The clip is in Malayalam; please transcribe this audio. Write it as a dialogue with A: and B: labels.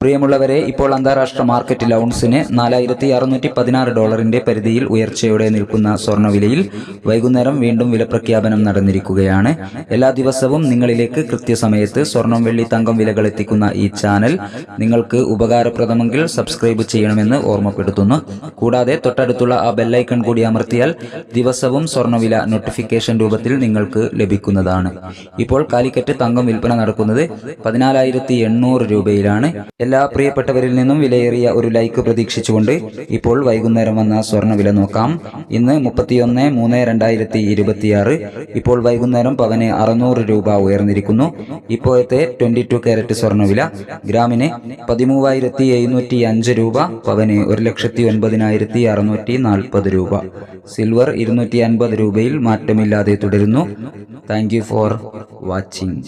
A: പ്രിയമുള്ളവരെ, ഇപ്പോൾ അന്താരാഷ്ട്ര മാർക്കറ്റിൽ ഔൺസിന് $4616 പരിധിയിൽ ഉയർച്ചയോടെ നിൽക്കുന്ന സ്വർണ്ണവിലയിൽ വൈകുന്നേരം വീണ്ടും വിലപ്രഖ്യാപനം നടന്നിരിക്കുകയാണ്. എല്ലാ ദിവസവും നിങ്ങളിലേക്ക് കൃത്യസമയത്ത് സ്വർണം, വെള്ളി, തങ്കം വിലകൾ എത്തിക്കുന്ന ഈ ചാനൽ നിങ്ങൾക്ക് ഉപകാരപ്രദമെങ്കിൽ സബ്സ്ക്രൈബ് ചെയ്യണമെന്ന് ഓർമ്മപ്പെടുത്തുന്നു. കൂടാതെ തൊട്ടടുത്തുള്ള ആ ബെല്ലൈക്കൺ കൂടി അമർത്തിയാൽ ദിവസവും സ്വർണ്ണവില നോട്ടിഫിക്കേഷൻ രൂപത്തിൽ നിങ്ങൾക്ക് ലഭിക്കുന്നതാണ്. ഇപ്പോൾ കാലിക്കറ്റ് തങ്കം വിൽപ്പന നടക്കുന്നത് 14,800 രൂപയിലാണ്. എല്ലാ പ്രിയപ്പെട്ടവരിൽ നിന്നും വിലയേറിയ ഒരു ലൈക്ക് പ്രതീക്ഷിച്ചുകൊണ്ട് ഇപ്പോൾ വൈകുന്നേരം വന്ന സ്വർണ്ണവില നോക്കാം. ഇന്ന് 31/3/2026. ഇപ്പോൾ വൈകുന്നേരം പവന് 600 രൂപ ഉയർന്നിരിക്കുന്നു. ഇപ്പോഴത്തെ 22 കാരറ്റ് സ്വർണ്ണവില ഗ്രാമിന് 13,705 രൂപ, പവന് 1,09,640 രൂപ. സിൽവർ 250 രൂപയിൽ മാറ്റമില്ലാതെ തുടരുന്നു. Thank you for watching.